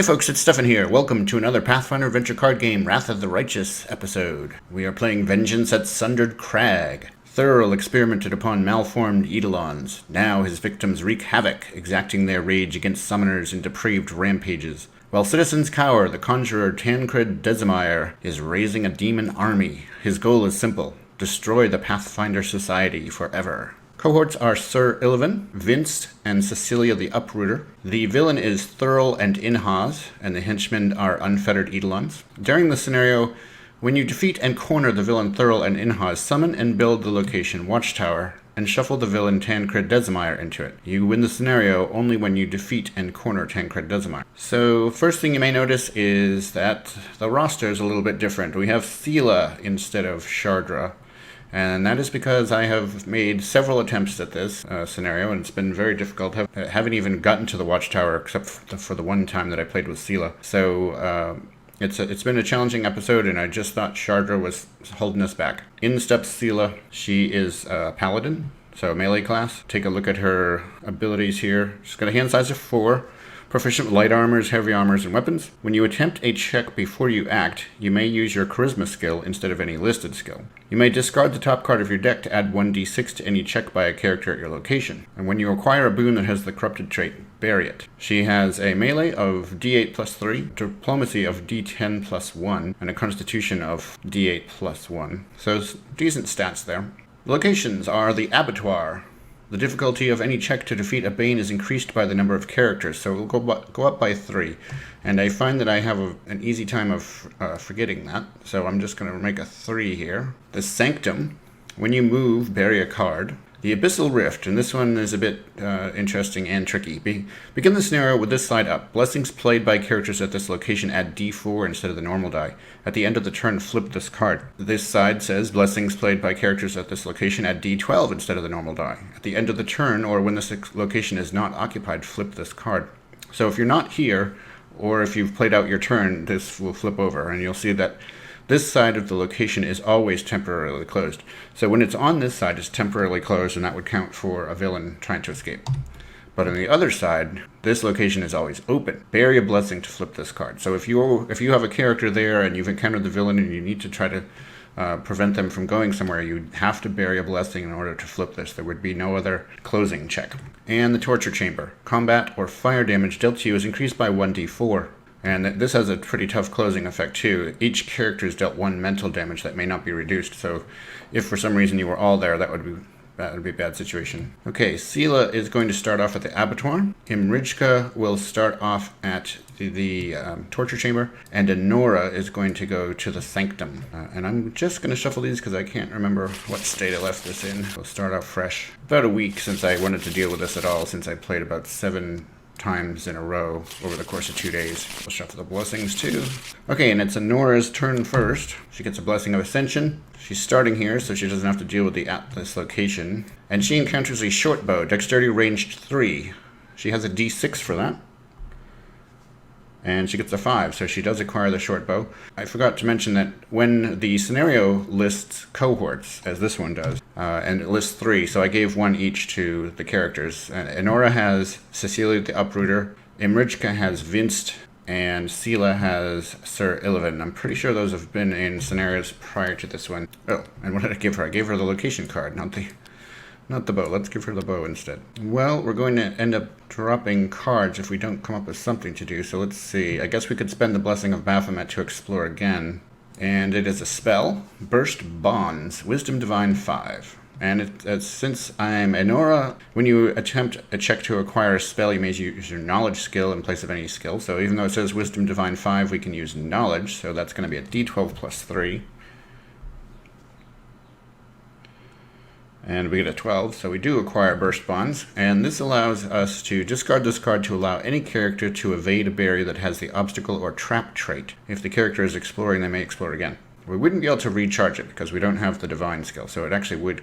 Hey folks, it's Stephan here. Welcome to another Pathfinder Adventure Card Game, Wrath of the Righteous episode. We are playing Vengeance at Sundered Crag. Thurl experimented upon malformed Eidolons. Now his victims wreak havoc, exacting their rage against summoners in depraved rampages. While citizens cower, the conjurer Tancred Desimire is raising a demon army. His goal is simple: destroy the Pathfinder Society forever. Cohorts are Sir Illivan, Vince, and Seelah the Uprooter. The villain is Thurl and Inhaz, and the henchmen are Unfettered Eidolons. During the scenario, when you defeat and corner the villain Thurl and Inhaz, summon and build the location Watchtower, and shuffle the villain Tancred Desimire into it. You win the scenario only when you defeat and corner Tancred Desimire. So, first thing you may notice is that the roster is a little bit different. We have Seelah instead of Shardra. And that is because I have made several attempts at this scenario, and it's been very difficult. I haven't even gotten to the Watchtower except for the one time that I played with Seelah. So it's been a challenging episode, and I just thought Shardra was holding us back. In steps Seelah. She is a paladin, so melee class. Take a look at her abilities here. She's got a hand size of 4. Proficient with light armors, heavy armors, and weapons. When you attempt a check before you act, you may use your charisma skill instead of any listed skill. You may discard the top card of your deck to add 1d6 to any check by a character at your location. And when you acquire a boon that has the corrupted trait, bury it. She has a melee of d8 plus 3, diplomacy of d10 plus 1, and a constitution of d8 plus 1. So decent stats there. The locations are the abattoir. The difficulty of any check to defeat a Bane is increased by the number of characters, so it will go up by 3. And I find that I have an easy time of forgetting that, so I'm just going to make a 3 here. The Sanctum. When you move, bury a card. The Abyssal Rift, and this one is a bit interesting and tricky. Begin the scenario with this side up. Blessings played by characters at this location add d4 instead of the normal die. At the end of the turn, flip this card. This side says, blessings played by characters at this location add d12 instead of the normal die. At the end of the turn, or when this location is not occupied, flip this card. So if you're not here, or if you've played out your turn, this will flip over, and you'll see that this side of the location is always temporarily closed. So when it's on this side, it's temporarily closed, and that would count for a villain trying to escape. But on the other side, this location is always open. Bury a blessing to flip this card. So if you have a character there and you've encountered the villain and you need to try to prevent them from going somewhere, you have to bury a blessing in order to flip this. There would be no other closing check. And the Torture Chamber. Combat or fire damage dealt to you is increased by 1d4. And this has a pretty tough closing effect too. Each character is dealt 1 mental damage that may not be reduced. So if for some reason you were all there, that would be a bad situation. Okay, Seelah is going to start off at the abattoir. Imrijka will start off at the torture chamber. And Enora is going to go to the sanctum. And I'm just going to shuffle these because I can't remember what state I left this in. We'll start off fresh. About a week since I wanted to deal with this at all, since I played about 7 times in a row over the course of 2 days. We'll shuffle the blessings too. Okay, and it's Enora's turn first. She gets a blessing of ascension. She's starting here, so she doesn't have to deal with this location. And she encounters a short bow, dexterity ranged 3. She has a d6 for that. And she gets a 5, so she does acquire the short bow. I forgot to mention that when the scenario lists cohorts, as this one does, and it lists 3, so I gave 1 each to the characters. Enora has Seelah the Uprooter, Imrijka has Vince, and Seelah has Sir Illivan. I'm pretty sure those have been in scenarios prior to this one. Oh, and what did I give her? I gave her the location card, not the bow. Let's give her the bow instead. Well, we're going to end up dropping cards if we don't come up with something to do. So let's see. I guess we could spend the Blessing of Baphomet to explore again. And it is a spell. Burst Bonds. Wisdom Divine 5. And since I'm Enora, when you attempt a check to acquire a spell, you may use your knowledge skill in place of any skill. So even though it says Wisdom Divine 5, we can use knowledge. So that's going to be a d12 plus 3. And we get a 12, so we do acquire Burst Bonds, and this allows us to discard this card to allow any character to evade a barrier that has the obstacle or trap trait. If the character is exploring, they may explore again. We wouldn't be able to recharge it because we don't have the divine skill, so it actually would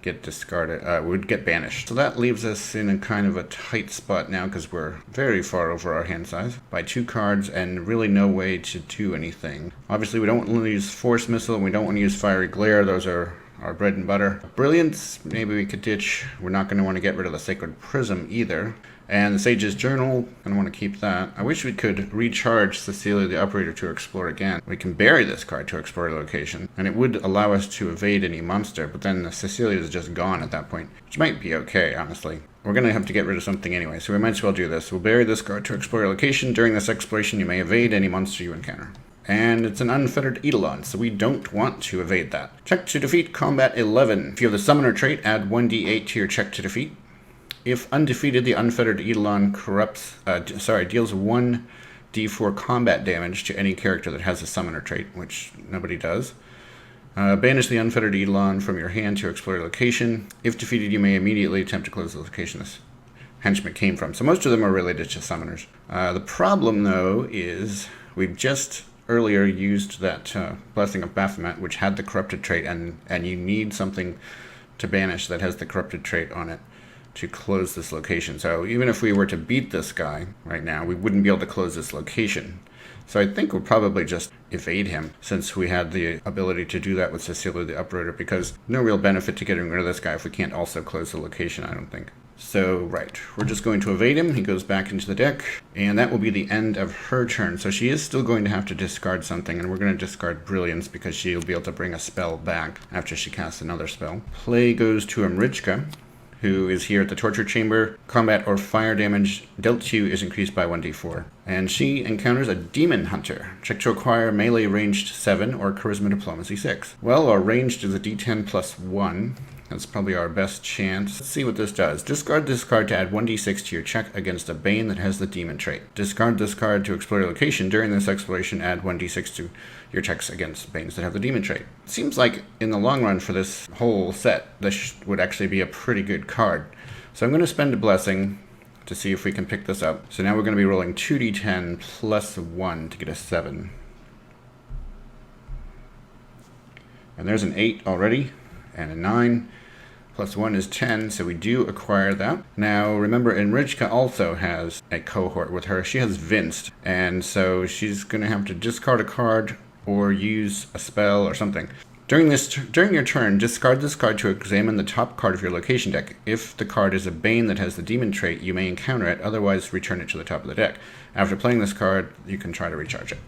get discarded, would get banished. So that leaves us in a kind of a tight spot now because we're very far over our hand size by 2 cards and really no way to do anything. Obviously we don't want to use Force Missile and we don't want to use Fiery Glare. Those are our bread and butter. Brilliance, maybe we could ditch. We're not going to want to get rid of the Sacred Prism either. And the Sage's Journal, going to want to keep that. I wish we could recharge Seelah the Operator to explore again. We can bury this card to explore the location, and it would allow us to evade any monster, but then Seelah is just gone at that point, which might be okay, honestly. We're going to have to get rid of something anyway, so we might as well do this. We'll bury this card to explore a location. During this exploration, you may evade any monster you encounter. And it's an Unfettered Eidolon, so we don't want to evade that. Check to defeat, combat 11. If you have the Summoner trait, add 1d8 to your check to defeat. If undefeated, the Unfettered Eidolon deals 1d4 combat damage to any character that has a Summoner trait, which nobody does. Banish the Unfettered Eidolon from your hand to explore a location. If defeated, you may immediately attempt to close the location this henchman came from. So most of them are related to summoners. The problem, though, is we've just earlier used that Blessing of Baphomet, which had the Corrupted trait, and you need something to banish that has the Corrupted trait on it to close this location. So even if we were to beat this guy right now, we wouldn't be able to close this location. So I think we'll probably just evade him, since we had the ability to do that with Seelah the Uprighter, because no real benefit to getting rid of this guy if we can't also close the location, I don't think. So, right, we're just going to evade him. He goes back into the deck, and that will be the end of her turn. So she is still going to have to discard something, and we're going to discard Brilliance because she'll be able to bring a spell back after she casts another spell. Play goes to Imrijka, who is here at the Torture Chamber. Combat or fire damage dealt to you is increased by 1d4. And she encounters a Demon Hunter. Check to acquire melee ranged 7 or charisma diplomacy 6. Well, our ranged is a d10 plus 1. That's probably our best chance. Let's see what this does. Discard this card to add 1d6 to your check against a Bane that has the Demon trait. Discard this card to explore a location. During this exploration, add 1d6 to your checks against Banes that have the Demon trait. It seems like, in the long run for this whole set, this would actually be a pretty good card. So I'm going to spend a Blessing to see if we can pick this up. So now we're going to be rolling 2d10 plus 1 to get a 7. And there's an 8 already, and a 9. Plus 1 is 10, so we do acquire that. Now, remember, Imrijka also has a cohort with her. She has Vinced, and so she's going to have to discard a card or use a spell or something. During your turn, discard this card to examine the top card of your location deck. If the card is a Bane that has the Demon trait, you may encounter it, otherwise return it to the top of the deck. After playing this card, you can try to recharge it.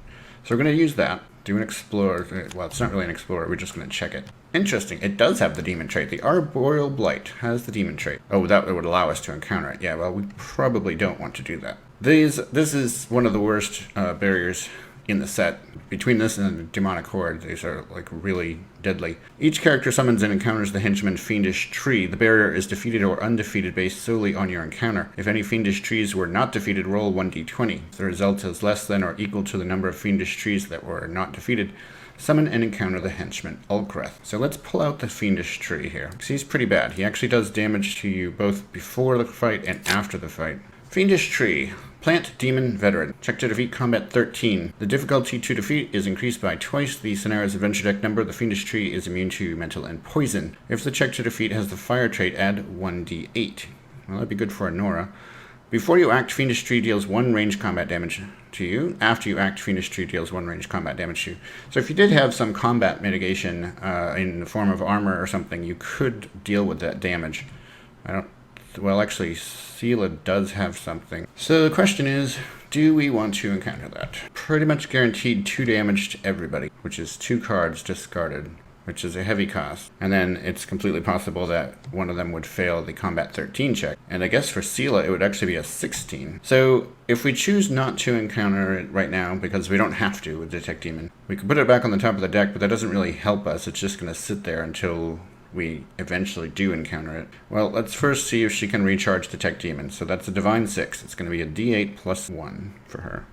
So we're going to use that. Do an Explorer. Well, it's not really an Explorer. We're just going to check it. Interesting. It does have the Demon trait. The Arboreal Blight has the Demon trait. Oh, that would allow us to encounter it. Yeah, well, we probably don't want to do that. This is one of the worst barriers in the set. Between this and the Demonic Horde, these are like really deadly. Each character summons and encounters the henchman Fiendish Tree. The barrier is defeated or undefeated based solely on your encounter. If any Fiendish Trees were not defeated, roll 1d20. If the result is less than or equal to the number of Fiendish Trees that were not defeated, summon and encounter the henchman Ulkreth. So let's pull out the Fiendish Tree here, because he's pretty bad. He actually does damage to you both before the fight and after the fight. Fiendish Tree. Plant Demon Veteran. Check to defeat, combat 13. The difficulty to defeat is increased by twice the scenario's adventure deck number. The Fiendish Tree is immune to mental and poison. If the check to defeat has the fire trait, add 1d8. Well, that'd be good for Enora. Before you act, Fiendish Tree deals 1 range combat damage to you. After you act, Fiendish Tree deals 1 range combat damage to you. So if you did have some combat mitigation in the form of armor or something, you could deal with that damage. Well, actually, Seelah does have something. So the question is, do we want to encounter that? Pretty much guaranteed 2 damage to everybody, which is 2 cards discarded, which is a heavy cost. And then it's completely possible that one of them would fail the combat 13 check. And I guess for Seelah, it would actually be a 16. So if we choose not to encounter it right now, because we don't have to with Detect Demon, we could put it back on the top of the deck, but that doesn't really help us. It's just going to sit there until we eventually do encounter it. Well, let's first see if she can recharge Detect Demon. So that's a Divine 6. It's going to be a d8 plus 1 for her.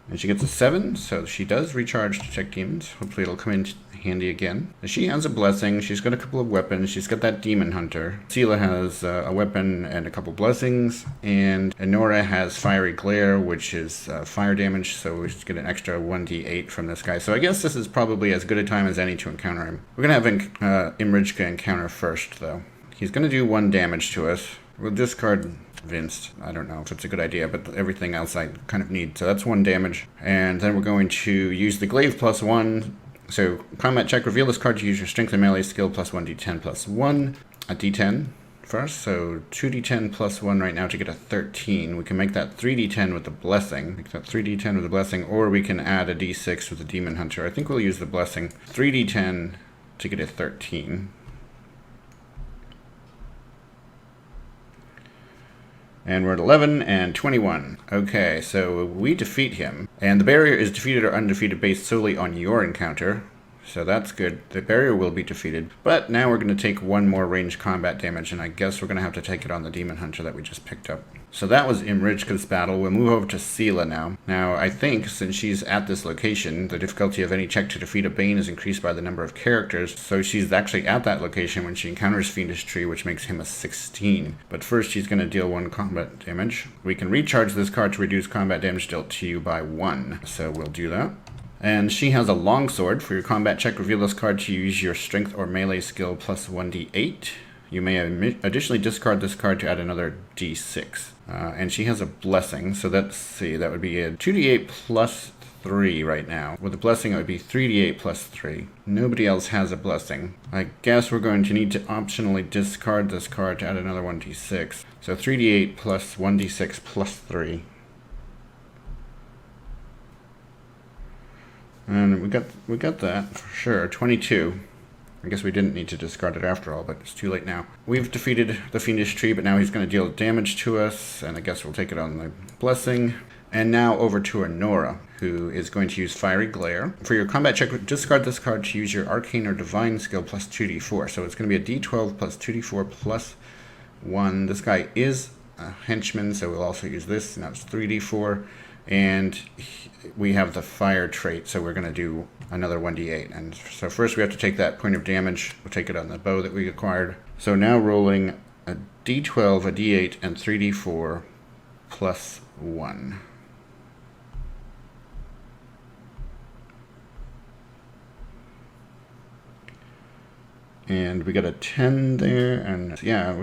And she gets a 7, so she does recharge Detect Demons. Hopefully it'll come in handy again. She has a Blessing. She's got a couple of weapons. She's got that Demon Hunter. Seelah has a weapon and a couple blessings. And Enora has Fiery Glare, which is fire damage, so we just get an extra 1d8 from this guy. So I guess this is probably as good a time as any to encounter him. We're going to have Imrijka encounter first, though. He's going to do 1 damage to us. We'll discard Vinced. I don't know if it's a good idea, but everything else I kind of need. So that's 1 damage. And then we're going to use the Glaive plus 1. So, combat check, reveal this card to use your strength and melee skill plus 1d10 plus 1. A d10 first, so 2d10 plus 1 right now to get a 13. We can make that 3d10 with the blessing. Make that 3d10 with the blessing, or we can add a d6 with the demon hunter. I think we'll use the blessing. 3d10 to get a 13. And we're at 11 and 21. Okay, so we defeat him. And the barrier is defeated or undefeated based solely on your encounter. So that's good. The barrier will be defeated. But now we're going to take one more ranged combat damage, and I guess we're going to have to take it on the demon hunter that we just picked up. So that was Imrijka's battle. We'll move over to Seelah now. Now, I think since she's at this location, the difficulty of any check to defeat a Bane is increased by the number of characters. So she's actually at that location when she encounters Fiendish Tree, which makes him a 16. But first, she's going to deal 1 combat damage. We can recharge this card to reduce combat damage dealt to you by 1. So we'll do that. And she has a longsword. For your combat check, reveal this card to use your strength or melee skill plus 1d8. You may additionally discard this card to add another d6. And she has a blessing, so let's see, that would be a 2d8 plus 3 right now. With a blessing, it would be 3d8 plus 3. Nobody else has a blessing. I guess we're going to need to optionally discard this card to add another 1d6. So 3d8 plus 1d6 plus 3. And we got that for sure. 22. I guess we didn't need to discard it after all, but it's too late now. We've defeated the Fiendish Tree, but now he's going to deal damage to us, and I guess we'll take it on the blessing. And now over to Enora, who is going to use Fiery Glare. For your combat check, discard this card to use your Arcane or Divine skill plus 2d4. So it's going to be a d12 plus 2d4 plus 1. This guy is a henchman, so we'll also use this. Now it's 3d4. And we have the fire trait, so we're going to do another 1d8. And so first we have to take that point of damage. We'll take it on the bow that we acquired. So now rolling a d12, a d8, and 3d4 plus 1. And we got a 10 there, and yeah,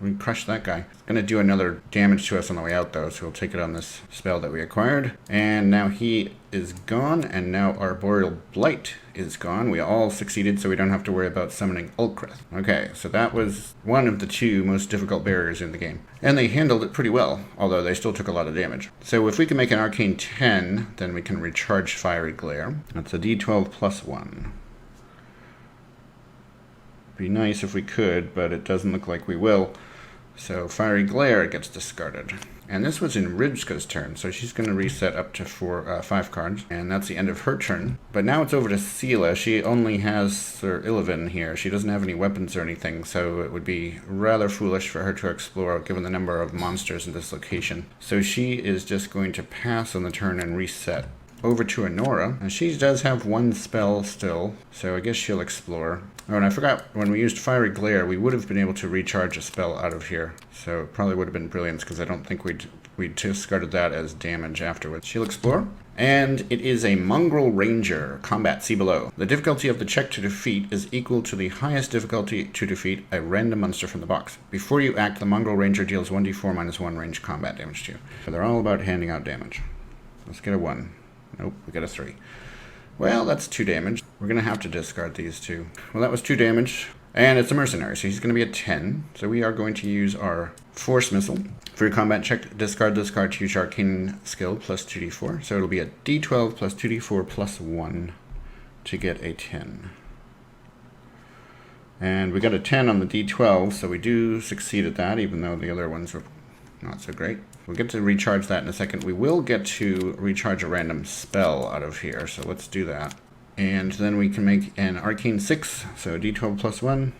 we crushed that guy. It's going to do another damage to us on the way out, though, so we'll take it on this spell that we acquired. And now he is gone, and now Arboreal Blight is gone. We all succeeded, so we don't have to worry about summoning Ulkrith. Okay, so that was one of the 2 most difficult barriers in the game. And they handled it pretty well, although they still took a lot of damage. So if we can make an Arcane 10, then we can recharge Fiery Glare. That's a d12 plus 1. Be nice if we could, but it doesn't look like we will. So Fiery Glare gets discarded. And this was Imrijka's turn, so she's going to reset up to 5 cards, and that's the end of her turn. But now it's over to Seelah. She only has Sir Illivan here. She doesn't have any weapons or anything, so it would be rather foolish for her to explore given the number of monsters in this location. So she is just going to pass on the turn and reset. Over to Enora, and she does have 1 spell still, so I guess she'll explore. Oh, and I forgot, when we used Fiery Glare, we would have been able to recharge a spell out of here, so it probably would have been brilliant, because I don't think we'd discarded that as damage afterwards. She'll explore, and it is a Mongrel Ranger, combat, see below. The difficulty of the check to defeat is equal to the highest difficulty to defeat a random monster from the box. Before you act, the Mongrel Ranger deals 1d4 minus 1 ranged combat damage to you. So they're all about handing out damage. Let's get a 1. Nope, we got a 3. Well, that's 2 damage. We're going to have to discard these 2. Well, that was 2 damage. And it's a mercenary, so he's going to be a 10. So we are going to use our Force Missile. For your combat check, discard this card to use your Arcane skill plus 2d4. So it'll be a d12 plus 2d4 plus 1 to get a 10. And we got a 10 on the d12, so we do succeed at that, even though the other ones were not so great. We'll get to recharge that in a second. We will get to recharge a random spell out of here, so let's do that. And then we can make an Arcane 6, so d12 plus 1.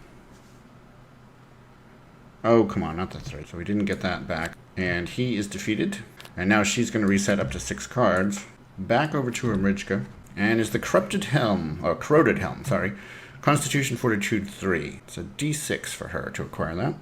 Oh, come on, not the 3. So we didn't get that back. And he is defeated. And now she's going to reset up to 6 cards. Back over to Imrijka. And is the Corroded Helm, sorry. Constitution Fortitude 3. It's a d6 for her to acquire that.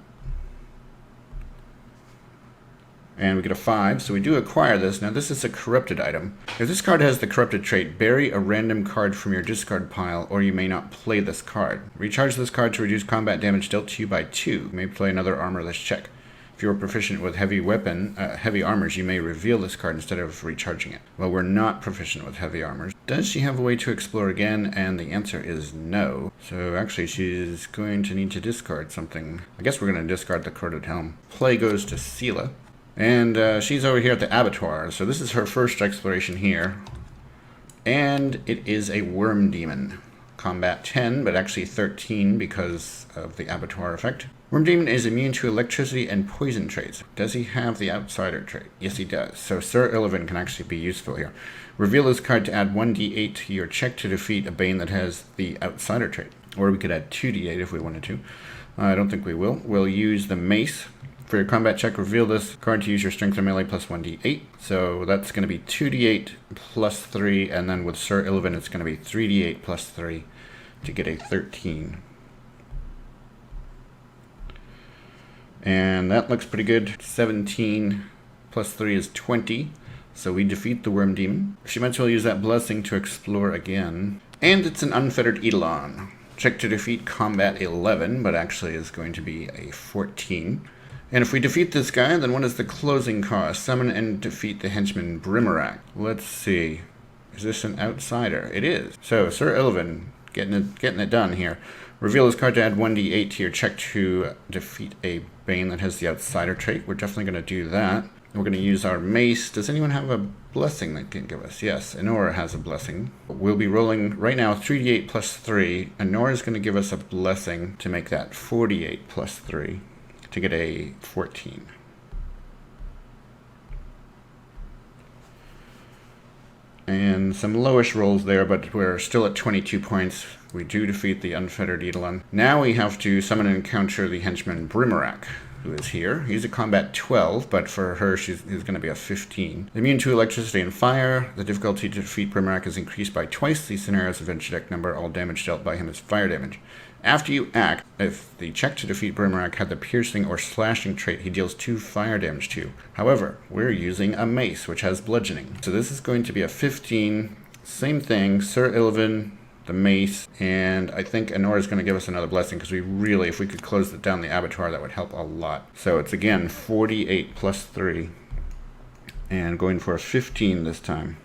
And we get a 5, so we do acquire this. Now this is a corrupted item. If this card has the corrupted trait, bury a random card from your discard pile, or you may not play this card. Recharge this card to reduce combat damage dealt to you by 2. You may play another armorless check. If you're proficient with heavy armors, you may reveal this card instead of recharging it. Well, we're not proficient with heavy armors. Does she have a way to explore again? And the answer is no. So actually, she's going to need to discard something. I guess we're going to discard the Corded Helm. Play goes to Seelah. And she's over here at the abattoir. So this is her first exploration here. And it is a worm demon. Combat 10, but actually 13 because of the abattoir effect. Worm Demon is immune to electricity and poison traits. Does he have the outsider trait? Yes, he does. So Sir Illivan can actually be useful here. Reveal this card to add 1d8 to your check to defeat a Bane that has the outsider trait. Or we could add 2d8 if we wanted to. I don't think we will. We'll use the mace. For your combat check, reveal this card to use your strength or melee plus 1d8. So that's going to be 2d8 plus 3, and then with Sir Illivan it's going to be 3d8 plus 3 to get a 13. And that looks pretty good. 17 plus 3 is 20. So we defeat the Worm Demon. She might as well use that blessing to explore again. And it's an Unfettered Eidolon. Check to defeat combat 11, but actually is going to be a 14. And if we defeat this guy, then what is the closing cost? Summon and defeat the henchman Brimmerak. Let's see. Is this an outsider? It is. So Sir Illivan getting it done here. Reveal this card to add 1d8 to your check to defeat a Bane that has the outsider trait. We're definitely going to do that. We're going to use our mace. Does anyone have a blessing that can give us? Yes, Enora has a blessing. We'll be rolling right now 3d8 plus 3. Enora is going to give us a blessing to make that 4d8 plus 3 to get a 14. And some lowish rolls there, but we're still at 22 points. We do defeat the Unfettered Eidolon. Now we have to summon and encounter the henchman Brimmerak, who is here. He's a combat 12, but for her, he's going to be a 15. Immune to electricity and fire. The difficulty to defeat Brimmerak is increased by twice the scenario's adventure deck number. All damage dealt by him is fire damage. After you act, if the check to defeat Brimmerak had the piercing or slashing trait, he deals 2 fire damage to you. However, we're using a mace, which has bludgeoning. So this is going to be a 15. Same thing, Sir Illivan, the mace, and I think Enora is going to give us another blessing because we really, if we could close down the abattoir, that would help a lot. So it's again 48 plus 3, and going for a 15 this time.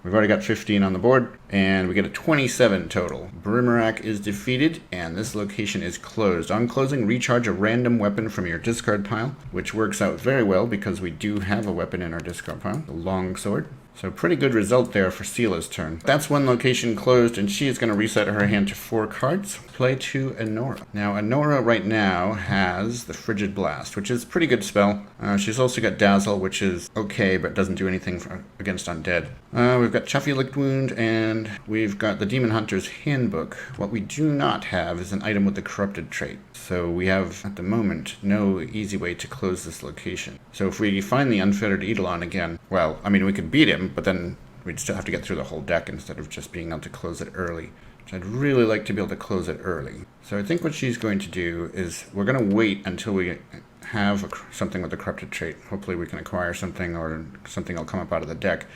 We've already got 15 on the board, and we get a 27 total. Brimmerak is defeated, and this location is closed. On closing, recharge a random weapon from your discard pile, which works out very well because we do have a weapon in our discard pile, the long sword. So pretty good result there for Seelah's turn. That's one location closed, and she is going to reset her hand to 4 cards. Play to Enora. Now, Enora right now has the Frigid Blast, which is a pretty good spell. She's also got Dazzle, which is okay, but doesn't do anything against undead. We've got Chuffy Licked Wound, and we've got the Demon Hunter's Handbook. What we do not have is an item with the Corrupted trait. So we have, at the moment, no easy way to close this location. So if we find the Unfettered Eidolon again, well, I mean, we could beat him, but then we'd still have to get through the whole deck instead of just being able to close it early. Which I'd really like to be able to close it early. So I think what she's going to do is we're going to wait until we have something with the Corrupted trait. Hopefully we can acquire something or something will come up out of the deck.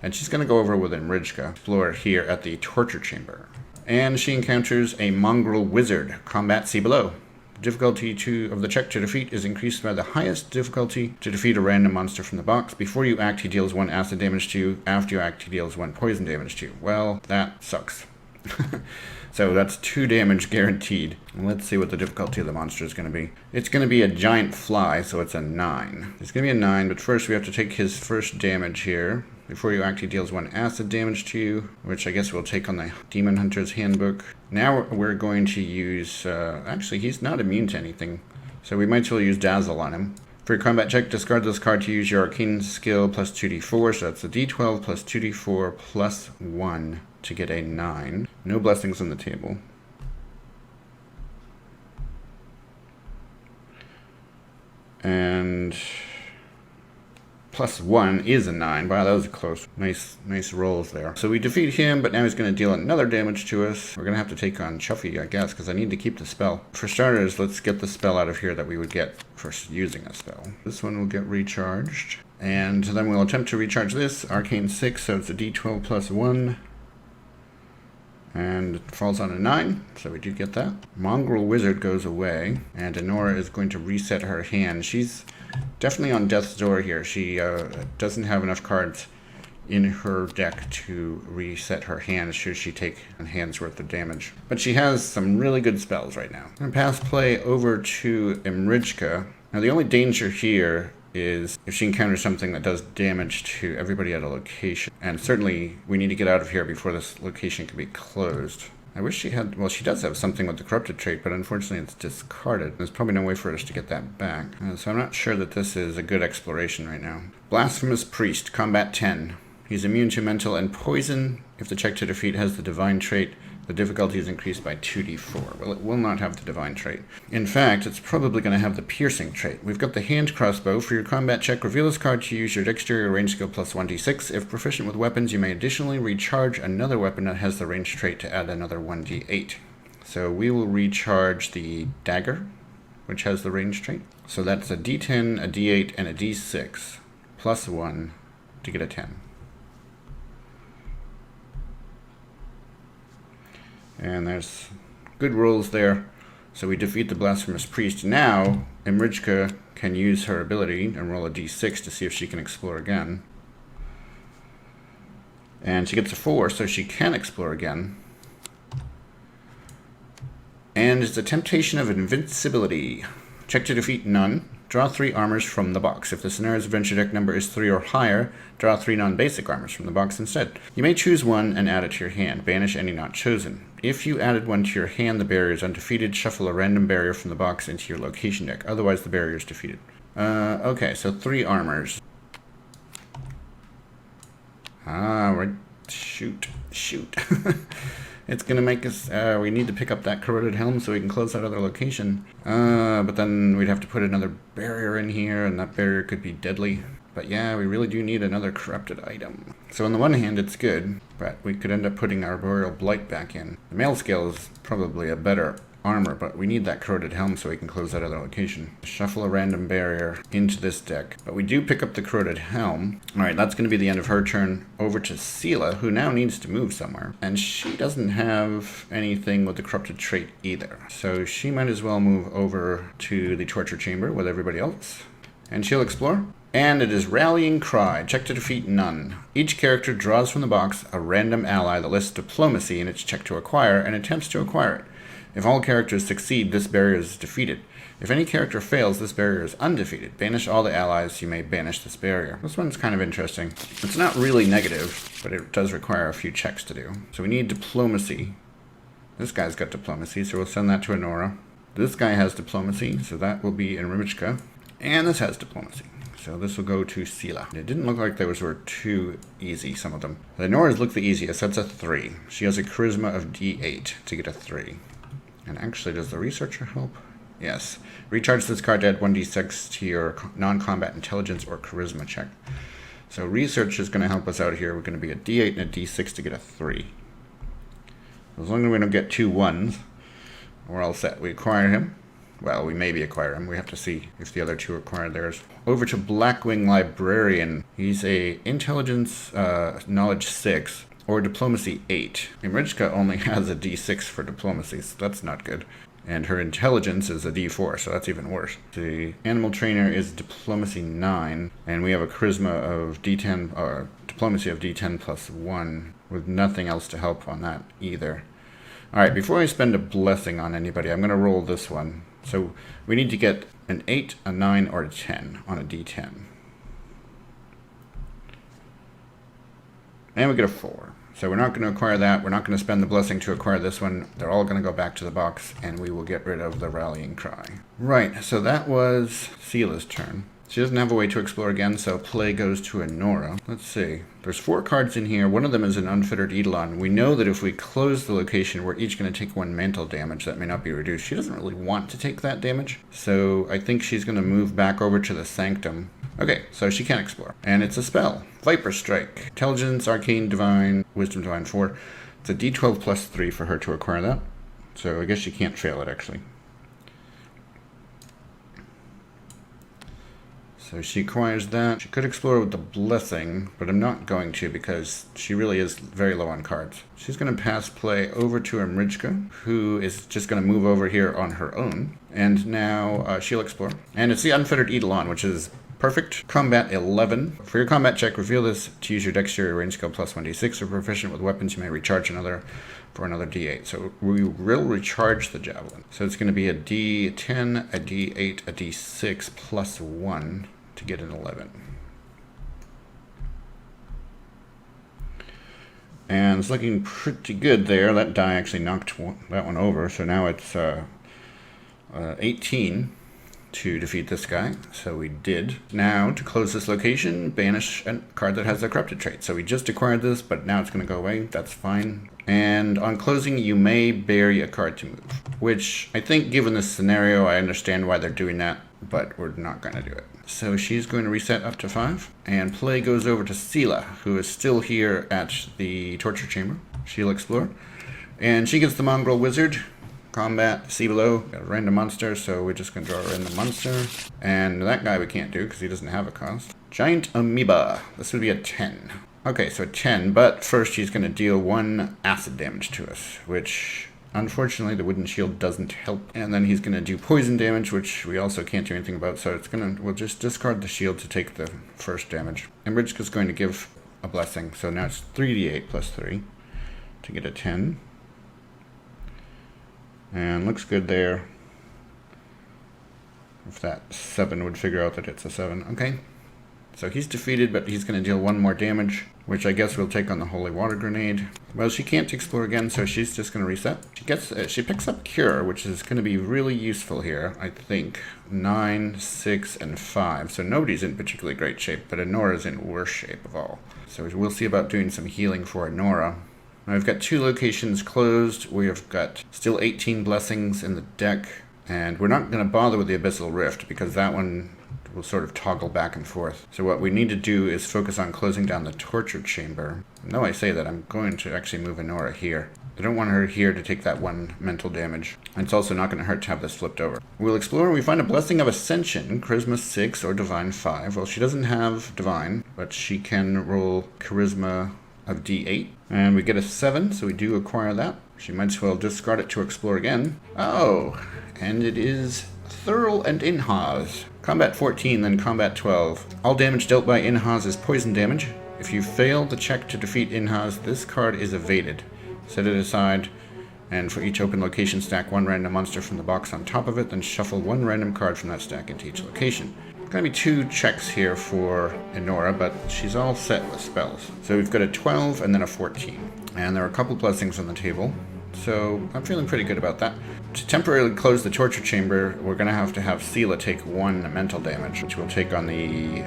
And she's going to go over with Imrijka, explore here at the Torture Chamber. And she encounters a Mongrel Wizard. Combat, see below. Difficulty of the check to defeat is increased by the highest difficulty to defeat a random monster from the box. Before you act, he deals 1 acid damage to you. After you act, he deals 1 poison damage to you. Well, that sucks. So that's 2 damage guaranteed. Let's see what the difficulty of the monster is going to be. It's going to be a giant fly, so it's a 9. It's going to be a 9, but first we have to take his first damage here. Before you act, he deals 1 acid damage to you, which I guess we'll take on the Demon Hunter's Handbook. Now we're going to use... actually, he's not immune to anything, so we might as well use Dazzle on him. For your combat check, discard this card to use your Arcane skill plus 2d4, so that's a d12 plus 2d4 plus 1 to get a 9. No blessings on the table. And... plus 1 is a 9. Wow, that was close. Nice rolls there. So we defeat him, but now he's going to deal another damage to us. We're going to have to take on Chuffy, I guess, because I need to keep the spell. For starters, let's get the spell out of here that we would get for using a spell. This one will get recharged. And then we'll attempt to recharge this. Arcane 6, so it's a d12 plus 1. And it falls on a 9, so we do get that. Mongrel Wizard goes away, and Enora is going to reset her hand. She's definitely on death's door here. She doesn't have enough cards in her deck to reset her hand should she take a hand's worth of damage. But she has some really good spells right now. I'm going to pass play over to Imrijka. Now the only danger here is if she encounters something that does damage to everybody at a location. And certainly we need to get out of here before this location can be closed. I wish she had, well, she does have something with the corrupted trait, but unfortunately it's discarded. There's probably no way for us to get that back. So I'm not sure that this is a good exploration right now. Blasphemous Priest, combat 10. He's immune to mental and poison. If the check to defeat has the divine trait, the difficulty is increased by 2d4. Well, it will not have the divine trait. In fact, it's probably going to have the piercing trait. We've got the hand crossbow. For your combat check, reveal this card to use your dexterity or range skill plus 1d6. If proficient with weapons, you may additionally recharge another weapon that has the range trait to add another 1d8. So we will recharge the dagger, which has the range trait. So that's a d10, a d8, and a d6, plus 1 to get a 10. And there's good rolls there. So we defeat the Blasphemous Priest. Now, Imrijka can use her ability and roll a d6 to see if she can explore again. And she gets a 4, so she can explore again. And it's the Temptation of Invincibility. Check to defeat none. Draw 3 armors from the box. If the scenario's adventure deck number is 3 or higher, draw 3 non-basic armors from the box instead. You may choose one and add it to your hand. Banish any not chosen. If you added one to your hand, the barrier is undefeated. Shuffle a random barrier from the box into your location deck. Otherwise, the barrier is defeated. Okay, so 3 armors. Right. Shoot. It's going to make us, we need to pick up that corroded helm so we can close that other location. But then we'd have to put another barrier in here, and that barrier could be deadly. But yeah, we really do need another corrupted item. So on the one hand, it's good, but we could end up putting our Arboreal Blight back in. The mail scale is probably a better armor, but we need that corroded helm so we can close that other location. Shuffle a random barrier into this deck, but we do pick up the corroded helm. Alright, that's going to be the end of her turn. Over to Seelah, who now needs to move somewhere, and she doesn't have anything with the corrupted trait either, so she might as well move over to the torture chamber with everybody else, and she'll explore. And it is Rallying Cry. Check to defeat none. Each character draws from the box a random ally that lists diplomacy in its check to acquire and attempts to acquire it. If all characters succeed, this barrier is defeated. If any character fails, this barrier is undefeated. Banish all the allies, you may banish this barrier. This one's kind of interesting. It's not really negative, but it does require a few checks to do. So we need diplomacy. This guy's got diplomacy, so we'll send that to Enora. This guy has diplomacy, so that will be Imrijka. And this has diplomacy. So this will go to Seelah. It didn't look like those were too easy, some of them. The Enora's look the easiest. That's a 3. She has a charisma of d8 to get a 3. And actually, does the researcher help? Yes. Recharge this card to add 1d6 to your non-combat intelligence or charisma check. So research is going to help us out here. We're going to be a d8 and a d6 to get a 3. As long as we don't get 2 1s, we're all set. We acquire him. Well, we maybe acquire him. We have to see if the other 2 acquire theirs. Over to Blackwing Librarian. He's a intelligence knowledge 6 or diplomacy 8. Imrijka only has a d6 for diplomacy, so that's not good. And her intelligence is a d4, so that's even worse. The animal trainer is diplomacy 9, and we have a charisma of d10, or diplomacy of d10 plus 1, with nothing else to help on that either. Alright, before I spend a blessing on anybody, I'm going to roll this one. So we need to get an 8, a 9, or a 10 on a d10. And we get a 4. So we're not going to acquire that. We're not going to spend the blessing to acquire this one. They're all going to go back to the box, and we will get rid of the Rallying Cry. Right, so that was Seelah's turn. She doesn't have a way to explore again, so play goes to Enora. Let's see. There's 4 cards in here. One of them is an Unfettered Eidolon. We know that if we close the location, we're each going to take 1 mental damage. That may not be reduced. She doesn't really want to take that damage, so I think she's going to move back over to the Sanctum. Okay, so she can explore. And it's a spell. Viper Strike. Intelligence, Arcane, Divine, Wisdom, Divine 4. It's a d12 plus 3 for her to acquire that. So I guess she can't fail it, actually. So she acquires that. She could explore with the Blessing, but I'm not going to because she really is very low on cards. She's going to pass play over to Imrijka, who is just going to move over here on her own. And now she'll explore. And it's the Unfettered Eidolon, which is perfect. Combat 11. For your combat check, reveal this to use your dexterity range skill plus 1d6 or proficient with weapons. You may recharge another for another d8. So we will recharge the javelin. So it's going to be a d10, a d8, a d6 plus 1 to get an 11. And it's looking pretty good there. That die actually knocked that one over. So now it's 18 to defeat this guy. So we did. Now, to close this location, banish a card that has a corrupted trait. So we just acquired this, but now it's going to go away. That's fine. And on closing, you may bury a card to move, which I think, given this scenario, I understand why they're doing that, but we're not going to do it. So she's going to reset up to 5, and play goes over to Seelah, who is still here at the torture chamber. She'll explore, and she gets the mongrel wizard. Combat, see below, got a random monster, so we're just going to draw a random monster. And that guy we can't do because he doesn't have a cost. Giant amoeba. This would be a 10. Okay, so a 10, but first he's going to deal 1 acid damage to us, which unfortunately the wooden shield doesn't help. And then he's going to do poison damage, which we also can't do anything about, so we'll just discard the shield to take the first damage. And Imrijka's going to give a blessing, so now it's 3d8 plus 3 to get a 10. And looks good there. If that 7 would figure out that it's a 7. Okay. So he's defeated, but he's going to deal 1 more damage, which I guess we'll take on the Holy Water Grenade. Well, she can't explore again, so she's just going to reset. She picks up Cure, which is going to be really useful here, I think. 9, 6, and 5. So nobody's in particularly great shape, but Enora's in worse shape of all. So we'll see about doing some healing for Enora. Now we've got 2 locations closed. We've got still 18 blessings in the deck. And we're not going to bother with the Abyssal Rift because that one will sort of toggle back and forth. So what we need to do is focus on closing down the torture chamber. Now I say that, I'm going to actually move Enora here. I don't want her here to take that 1 mental damage. And it's also not going to hurt to have this flipped over. We'll explore and we find a Blessing of Ascension, Charisma 6 or Divine 5. Well, she doesn't have Divine, but she can roll Charisma of d8, and we get a 7, so we do acquire that. She might as well discard it to explore again. Oh, and it is Thurl and Inhaz. Combat 14, then combat 12. All damage dealt by Inhaz is poison damage. If you fail the check to defeat Inhaz, this card is evaded. Set it aside, and for each open location, stack 1 random monster from the box on top of it, then shuffle 1 random card from that stack into each location. Going to be 2 checks here for Enora, but she's all set with spells. So we've got a 12 and then a 14. And there are a couple blessings on the table, so I'm feeling pretty good about that. To temporarily close the torture chamber, we're going to have Seelah take 1 mental damage, which we'll take on the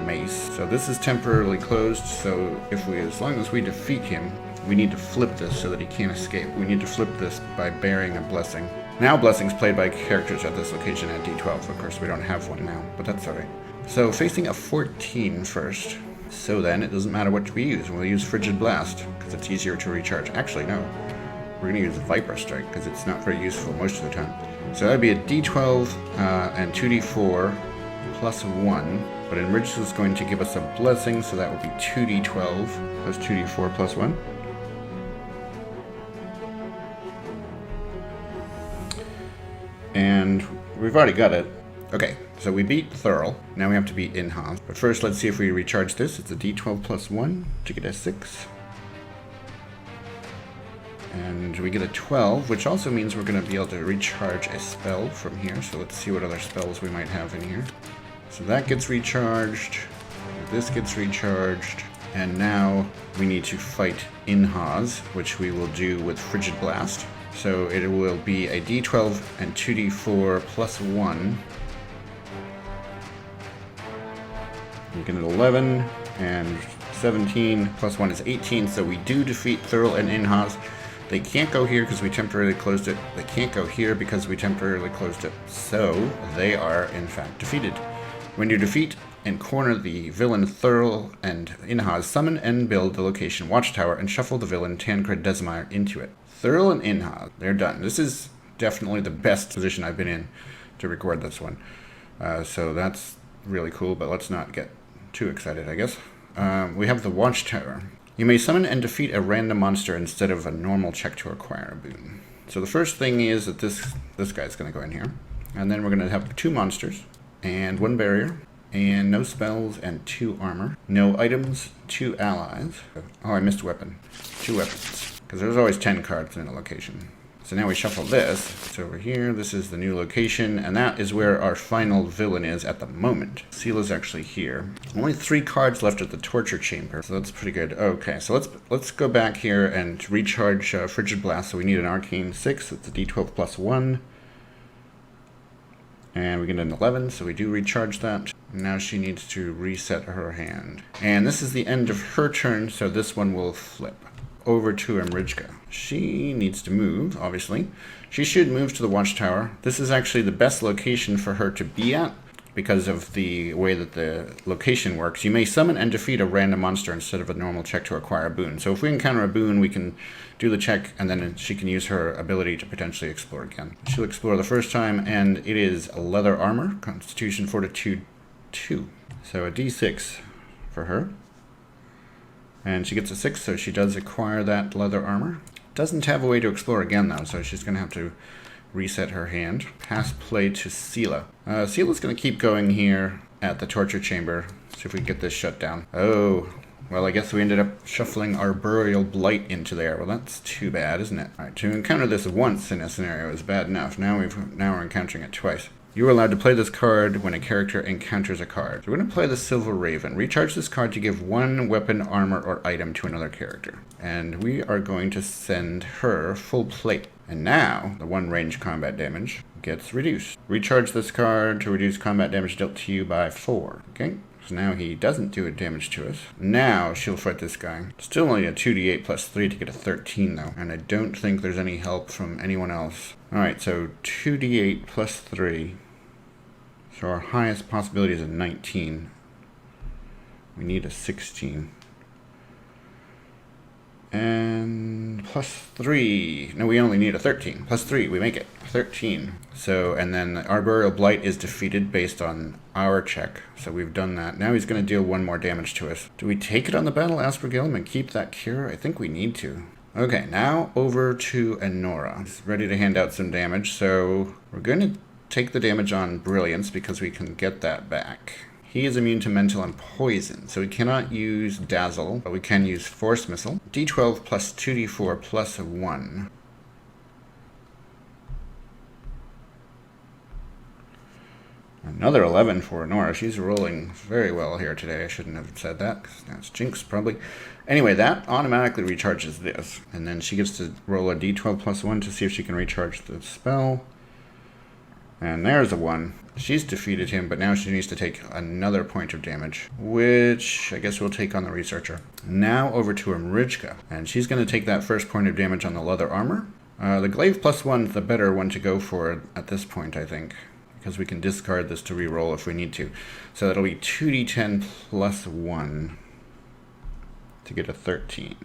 mace. So this is temporarily closed, so as long as we defeat him, we need to flip this so that he can't escape. We need to flip this by burying a blessing. Now blessings played by characters at this location at D12. Of course, we don't have one now, but that's alright. So facing a 14 first. So then, it doesn't matter what we use. We'll use Frigid Blast, because it's easier to recharge. Actually, no. We're going to use Viper Strike, because it's not very useful most of the time. So that would be a D12 and 2D4 plus 1. But Enrich is going to give us a blessing, so that would be 2D12 plus 2D4 plus 1. And we've already got it. Okay, so we beat Thurl. Now we have to beat Inhaz. But first, let's see if we recharge this. It's a D12 plus 1 to get a 6. And we get a 12, which also means we're going to be able to recharge a spell from here. So let's see what other spells we might have in here. So that gets recharged. This gets recharged. And now we need to fight Inhaz, which we will do with Frigid Blast. So it will be a D12 and 2D4 plus 1. We get an 11 and 17 plus 1 is 18. So we do defeat Thurl and Inhaz. They can't go here because we temporarily closed it. They can't go here because we temporarily closed it. So they are in fact defeated. When you defeat and corner the villain Thurl and Inhaz, summon and build the location Watchtower and shuffle the villain Tancred Desimire into it. Thurl and Inhaz, they're done. This is definitely the best position I've been in to record this one. So that's really cool, but let's not get too excited, I guess. We have the Watchtower. You may summon and defeat a random monster instead of a normal check to acquire a boon. So the first thing is that this guy's going to go in here. And then we're going to have 2 monsters, and 1 barrier, and no spells, and 2 armor. No items, 2 allies. Oh, I missed a weapon. 2 weapons. Because there's always 10 cards in a location. So now we shuffle this. It's over here. This is the new location, and that is where our final villain is at the moment. Seelah's actually here. Only 3 cards left at the torture chamber, so that's pretty good. Okay, so let's go back here and recharge Frigid Blast. So we need an Arcane 6. It's a D12 plus 1. And we get an 11, so we do recharge that. Now she needs to reset her hand. And this is the end of her turn, so this one will flip over to Imrijka. She needs to move, obviously. She should move to the Watchtower. This is actually the best location for her to be at because of the way that the location works. You may summon and defeat a random monster instead of a normal check to acquire a boon. So if we encounter a boon, we can do the check, and then she can use her ability to potentially explore again. She'll explore the first time, and it is a leather armor, Constitution Fortitude 2. So a D6 for her. And she gets a 6, so she does acquire that leather armor. Doesn't have a way to explore again, though, so she's going to have to reset her hand. Pass play to Seelah. Seelah's going to keep going here at the torture chamber. See if we can get this shut down. Oh, well, I guess we ended up shuffling our Burial Blight into there. Well, that's too bad, isn't it? All right, to encounter this once in a scenario is bad enough. Now we're encountering it twice. You are allowed to play this card when a character encounters a card. So we're going to play the Silver Raven. Recharge this card to give 1 weapon, armor, or item to another character. And we are going to send her full plate. And now, the 1 range combat damage gets reduced. Recharge this card to reduce combat damage dealt to you by 4. Okay? So now he doesn't do a damage to us. Now she'll fight this guy. Still only a 2d8 plus 3 to get a 13, though. And I don't think there's any help from anyone else. Alright, so 2d8 plus 3. So our highest possibility is a 19. We need a 16. And plus 3. No, we only need a 13. Plus 3, we make it. 13. So, and then our Burial Blight is defeated based on our check. So we've done that. Now he's going to deal 1 more damage to us. Do we take it on the Battle Aspergillum and keep that cure? I think we need to. Okay, now over to Enora. He's ready to hand out some damage. So we're going to take the damage on Brilliance because we can get that back. He is immune to mental and poison, so we cannot use Dazzle, but we can use Force Missile. D12 plus 2d4 plus 1. Another 11 for Enora. She's rolling very well here today. I shouldn't have said that, because that's Jinx, probably. Anyway, that automatically recharges this. And then she gets to roll a d12 plus 1 to see if she can recharge the spell. And there's a 1. She's defeated him, but now she needs to take another point of damage, which I guess we'll take on the Researcher. Now over to Imrijka, and she's going to take that first point of damage on the leather armor. The glaive plus 1 is the better one to go for at this point, I think, because we can discard this to reroll if we need to. So that'll be 2d10 plus 1 to get a 13.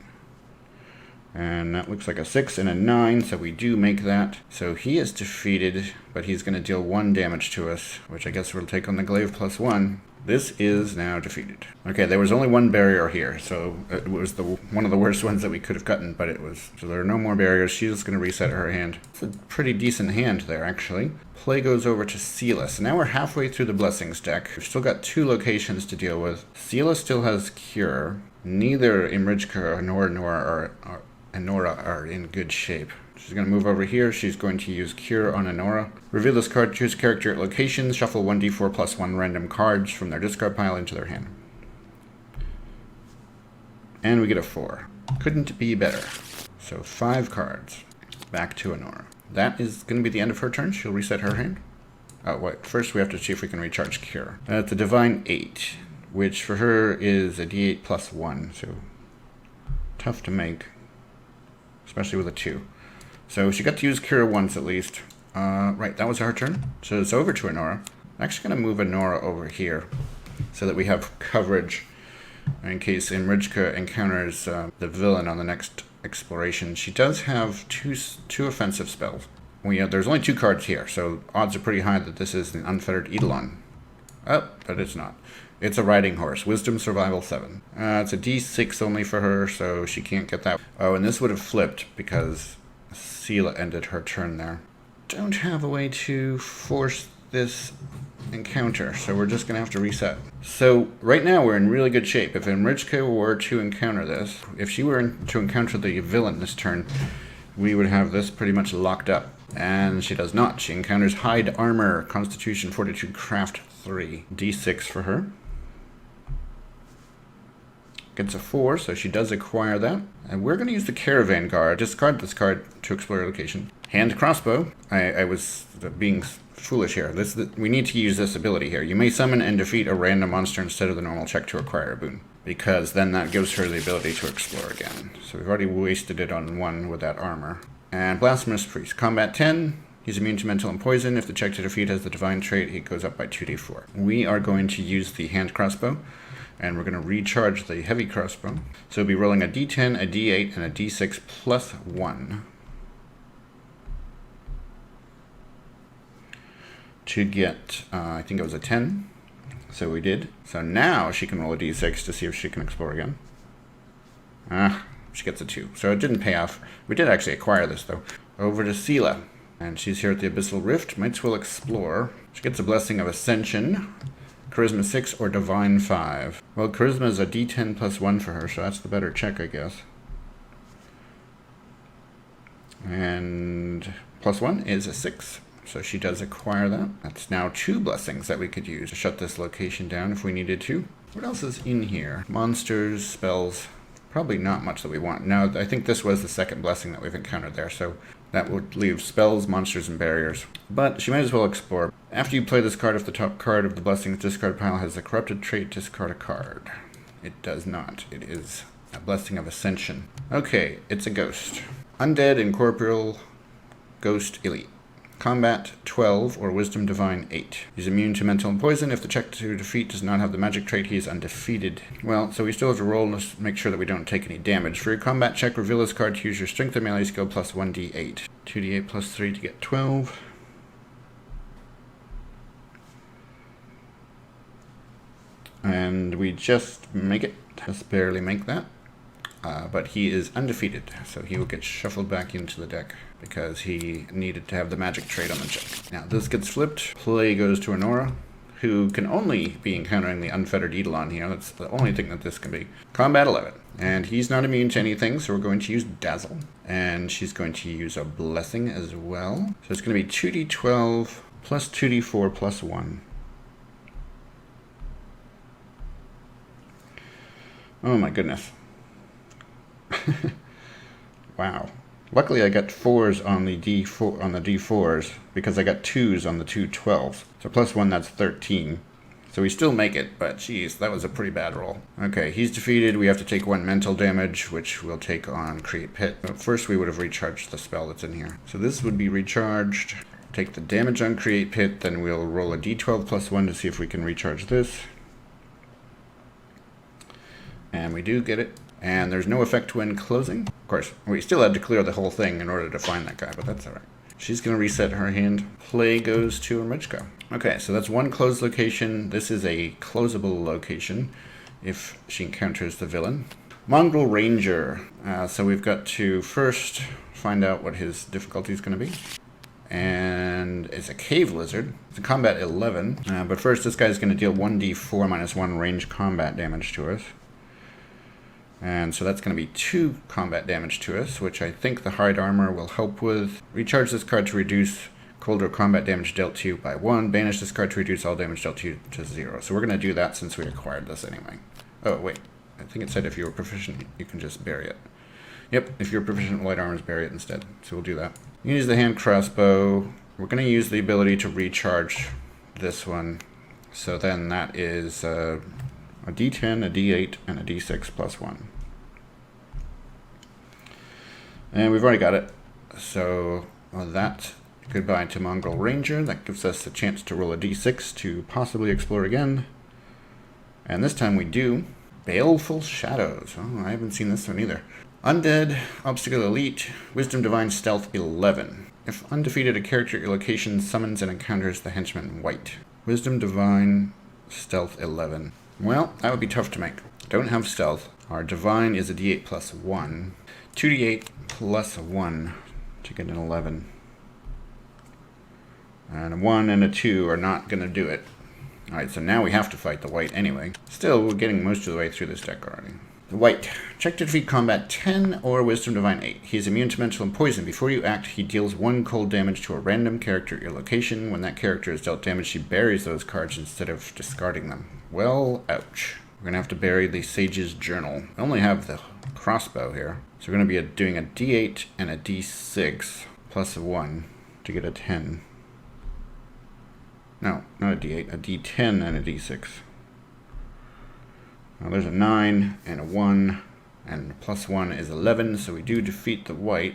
And that looks like a 6 and a 9, so we do make that. So he is defeated, but he's going to deal 1 damage to us, which I guess we'll take on the glaive plus 1. This is now defeated. Okay, there was only 1 barrier here, so it was one of the worst ones that we could have gotten, but it was. So there are no more barriers. She's just going to reset her hand. It's a pretty decent hand there, actually. Play goes over to Seelah. So now we're halfway through the Blessings deck. We've still got 2 locations to deal with. Seelah still has Cure. Neither Imrijka nor Enora are in good shape. She's going to move over here. She's going to use Cure on Enora. Reveal this card, choose character at locations, shuffle 1d4 plus 1 random cards from their discard pile into their hand. And we get a 4. Couldn't be better. So 5 cards. Back to Enora. That is going to be the end of her turn. She'll reset her hand. Oh, wait. First we have to see if we can recharge Cure. It's a Divine 8, which for her is a d8 plus 1. So tough to make, especially with a 2. So she got to use Cure once at least. Right, that was her turn. So it's over to Enora. I'm actually going to move Enora over here so that we have coverage in case Imrijka encounters the villain on the next exploration. She does have two offensive spells. There's only 2 cards here, so odds are pretty high that this is an Unfettered Eidolon. Oh, but it's not. It's a riding horse. Wisdom Survival 7. It's a D6 only for her, so she can't get that. Oh, and this would have flipped because Seelah ended her turn there. Don't have a way to force this encounter, so we're just going to have to reset. So right now we're in really good shape. If Imrijka were to encounter this, if she were to encounter the villain this turn, we would have this pretty much locked up. And she does not. She encounters Hide Armor, Constitution, Fortitude, Craft 3. D6 for her. Gets a 4, so she does acquire that. And we're going to use the Caravan Guard. Discard this card to explore a location. Hand Crossbow. I was being foolish here. We need to use this ability here. You may summon and defeat a random monster instead of the normal check to acquire a boon, because then that gives her the ability to explore again. So we've already wasted it on one with that armor. And Blasphemous Priest. Combat 10. He's immune to mental and poison. If the check to defeat has the divine trait, he goes up by 2d4. We are going to use the hand crossbow, and we're going to recharge the heavy crossbow. So we'll be rolling a d10, a d8, and a d6 plus 1. To get, I think it was a 10. So we did. So now she can roll a d6 to see if she can explore again. She gets a 2. So it didn't pay off. We did actually acquire this, though. Over to Seelah. And she's here at the Abyssal Rift. Might as well explore. She gets a Blessing of Ascension. Charisma 6 or Divine 5. Well, Charisma is a d10 plus 1 for her, so that's the better check, I guess. And plus 1 is a 6. So she does acquire that. That's now 2 blessings that we could use to shut this location down if we needed to. What else is in here? Monsters, spells. Probably not much that we want. Now, I think this was the second blessing that we've encountered there, so that would leave spells, monsters, and barriers. But she might as well explore. After you play this card, if the top card of the blessings discard pile has a corrupted trait, discard a card. It does not. It is a Blessing of Ascension. Okay, it's a ghost. Undead, Incorporeal, Ghost, Elite. Combat 12 or Wisdom Divine 8. He's immune to mental and poison. If the check to defeat does not have the magic trait, he is undefeated. Well, so we still have to roll to make sure that we don't take any damage. For your combat check, reveal this card to use your strength and melee skill plus 1d8. 2d8 plus 3 to get 12. And we just make it. Just barely make that. But he is undefeated, so he will get shuffled back into the deck because he needed to have the magic trait on the check. Now this gets flipped. Play goes to Enora, who can only be encountering the Unfettered Eidolon here. That's the only thing that this can be. Combat 11. And he's not immune to anything, so we're going to use Dazzle. And she's going to use a Blessing as well. So it's going to be 2d12 plus 2d4 plus 1. Oh my goodness. Wow. Luckily I got 4s on the D4s because I got 2s on the two 12s. So plus 1, that's 13. So we still make it, but geez, that was a pretty bad roll. Okay, he's defeated. We have to take 1 mental damage, which we'll take on Create Pit. But first we would have recharged the spell that's in here. So this would be recharged. Take the damage on Create Pit, then we'll roll a D12 plus 1 to see if we can recharge this. And we do get it. And there's no effect when closing. Of course, we still had to clear the whole thing in order to find that guy, but that's alright. She's going to reset her hand. Play goes to Imrijka. Okay, so that's 1 closed location. This is a closable location if she encounters the villain. Mongrel Ranger. So we've got to first find out what his difficulty is going to be. And it's a cave lizard. It's a combat 11. But first, this guy's going to deal 1d4 minus 1 range combat damage to us. And so that's going to be 2 combat damage to us, which I think the hide armor will help with. Recharge this card to reduce cold or combat damage dealt to you by 1. Banish this card to reduce all damage dealt to you to 0. So we're going to do that since we acquired this anyway. Oh, wait. I think it said if you were proficient, you can just bury it. Yep, if you're proficient with light armors, bury it instead. So we'll do that. Use the hand crossbow. We're going to use the ability to recharge this one. So then that is a d10, a d8, and a d6 plus 1. And we've already got it. So that, goodbye to Mongrel Ranger. That gives us a chance to roll a d6 to possibly explore again. And this time we do Baleful Shadows. Oh, I haven't seen this one either. Undead, Obstacle Elite, Wisdom Divine Stealth 11. If undefeated, a character at your location summons and encounters the henchman White. Wisdom Divine Stealth 11. Well, that would be tough to make. Don't have stealth. Our divine is a d8 plus 1. 2d8 plus 1 to get an 11. And a 1 and a 2 are not going to do it. Alright, so now we have to fight the white anyway. Still, we're getting most of the way through this deck already. The white. Check to defeat combat 10 or Wisdom Divine 8. He is immune to mental and poison. Before you act, he deals 1 cold damage to a random character at your location. When that character is dealt damage, she buries those cards instead of discarding them. Well, ouch. We're going to have to bury the Sage's Journal. I only have the crossbow here. So we're going to be doing a d8 and a d6 plus a 1 to get a 10. No, not a d8, a d10 and a d6. Now there's a 9 and a 1, and plus 1 is 11, so we do defeat the white.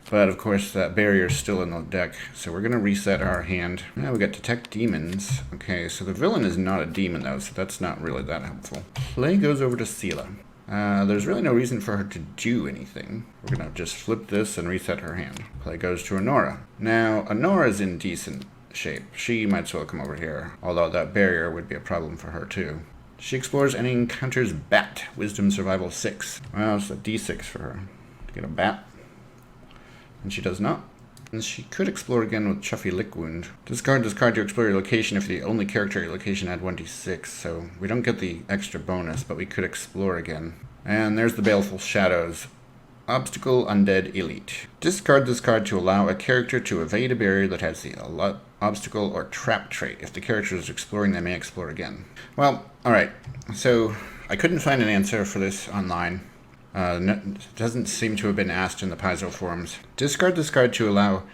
But of course that barrier is still in the deck, so we're going to reset our hand. Now we got Detect Demons. Okay, so the villain is not a demon though, so that's not really that helpful. Play goes over to Seelah. There's really no reason for her to do anything. We're going to just flip this and reset her hand. Play goes to Enora. Now, Enora is in decent shape. She might as well come over here, although that barrier would be a problem for her too. She explores and encounters Bat. Wisdom Survival 6. Well, it's a d6 for her to get a bat. And she does not. And she could explore again with Chuffy Lick Wound. Discard this card to explore your location if the only character at your location had 1d6. So we don't get the extra bonus, but we could explore again. And there's the Baleful Shadows. Obstacle Undead Elite. Discard this card to allow a character to evade a barrier that has the obstacle or trap trait. If the character is exploring, they may explore again. Well, alright. So I couldn't find an answer for this online. It doesn't seem to have been asked in the Paizo forums. Discard this card to allow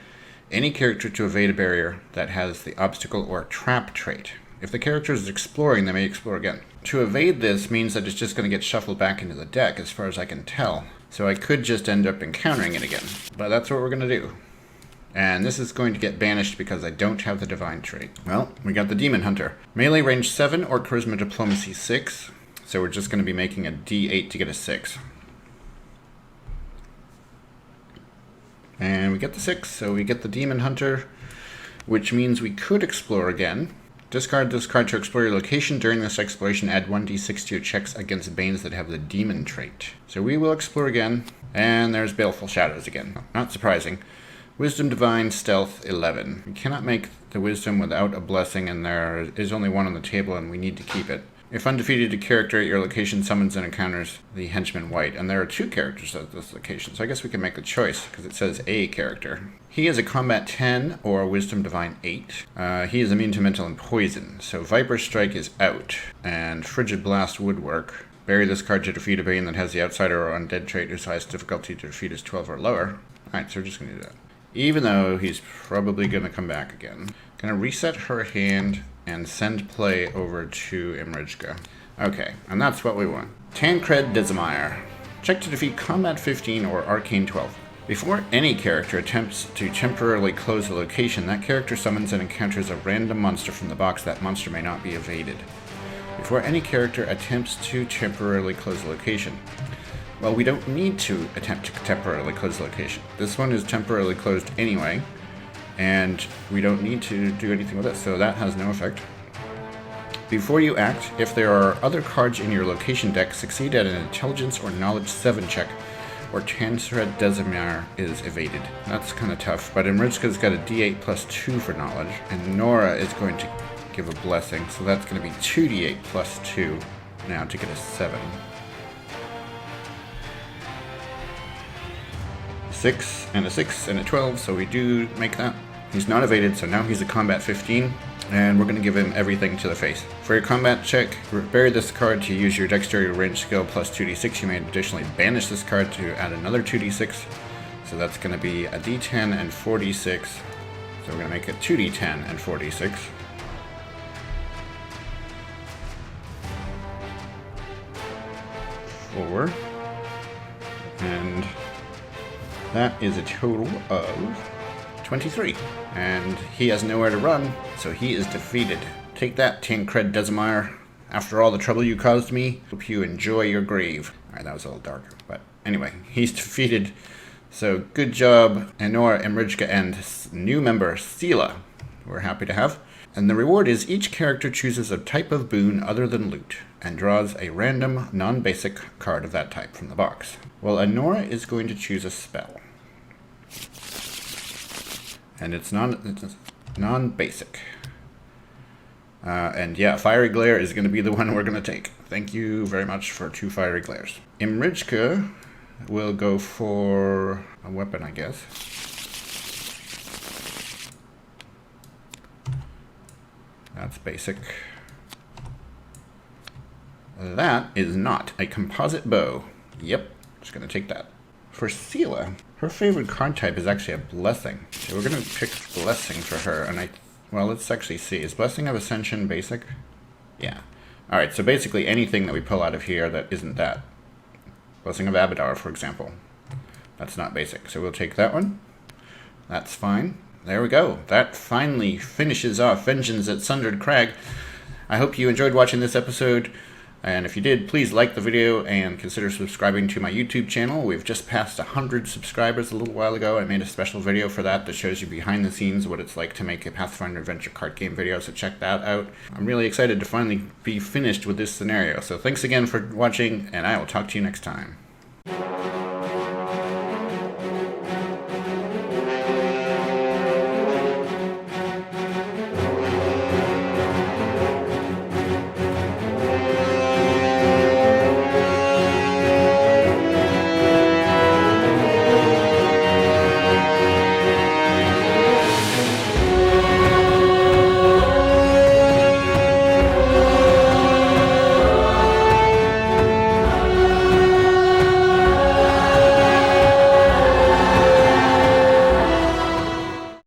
any character to evade a barrier that has the obstacle or trap trait. If the character is exploring, they may explore again. To evade this means that it's just going to get shuffled back into the deck, as far as I can tell. So I could just end up encountering it again. But that's what we're going to do. And this is going to get banished because I don't have the Divine trait. Well, we got the Demon Hunter. Melee range 7 or Charisma Diplomacy 6. So we're just going to be making a d8 to get a 6. And we get the 6, so we get the Demon Hunter, which means we could explore again. Discard this card to explore your location. During this exploration, add 1d6 to your checks against Banes that have the Demon trait. So we will explore again, and there's Baleful Shadows again. Not surprising. Wisdom Divine Stealth 11. We cannot make the Wisdom without a blessing, and there is only one on the table, and we need to keep it. If undefeated, a character at your location summons and encounters the Henchman White, and there are 2 characters at this location, so I guess we can make a choice, because it says a character. He is a Combat 10 or Wisdom Divine 8. He is immune to mental and poison, so Viper Strike is out, and Frigid Blast would work. Bury this card to defeat a Bane that has the Outsider or Undead trait whose highest difficulty to defeat is 12 or lower. Alright, so we're just going to do that. Even though he's probably going to come back again. Going to reset her hand and send play over to Imrijka. Okay, and that's what we want. Tancred Desimire. Check to defeat Combat 15 or Arcane 12. Before any character attempts to temporarily close a location, that character summons and encounters a random monster from the box. That monster may not be evaded. Before any character attempts to temporarily close a location. Well, we don't need to attempt to temporarily close the location. This one is temporarily closed anyway, and we don't need to do anything with it, so that has no effect. Before you act, if there are other cards in your location deck, succeed at an Intelligence or Knowledge 7 check, or Tancred Desimire is evaded. That's kind of tough, but Imrijka's got a d8 plus 2 for Knowledge, and Enora is going to give a Blessing, so that's going to be 2d8 plus 2 now to get a 7. 6 and a 6 and a 12, so we do make that. He's not evaded, so now he's a Combat 15, and we're going to give him everything to the face. For your combat check, bury this card to use your Dexterity range skill plus 2d6. You may additionally banish this card to add another 2d6, so that's going to be a d10 and 4d6. So we're going to make it 2d10 and 4d6. Four. And that is a total of 23. And he has nowhere to run, so he is defeated. Take that, Tancred Desimire. After all the trouble you caused me, hope you enjoy your grave. Alright, that was a little darker, but anyway, he's defeated. So good job, Enora, Imrijka, and new member, Seelah. We're happy to have. And the reward is each character chooses a type of boon other than loot and draws a random, non-basic card of that type from the box. Well, Enora is going to choose a spell. And it's non-basic. And yeah, Fiery Glare is going to be the one we're going to take. Thank you very much for 2 Fiery Glares. Imrijka will go for a weapon, I guess. That's basic. That is not a composite bow. Yep, just going to take that. For Seelah, her favorite card type is actually a blessing. So we're going to pick blessing for her, and well, let's actually see. Is Blessing of Ascension basic? Yeah. Alright, so basically anything that we pull out of here that isn't that. Blessing of Abadar, for example. That's not basic, so we'll take that one. That's fine. There we go. That finally finishes off Vengeance at Sundered Crag. I hope you enjoyed watching this episode. And if you did, please like the video and consider subscribing to my YouTube channel. We've just passed 100 subscribers a little while ago. I made a special video for that shows you behind the scenes what it's like to make a Pathfinder Adventure Card Game video, so check that out. I'm really excited to finally be finished with this scenario. So thanks again for watching, and I will talk to you next time.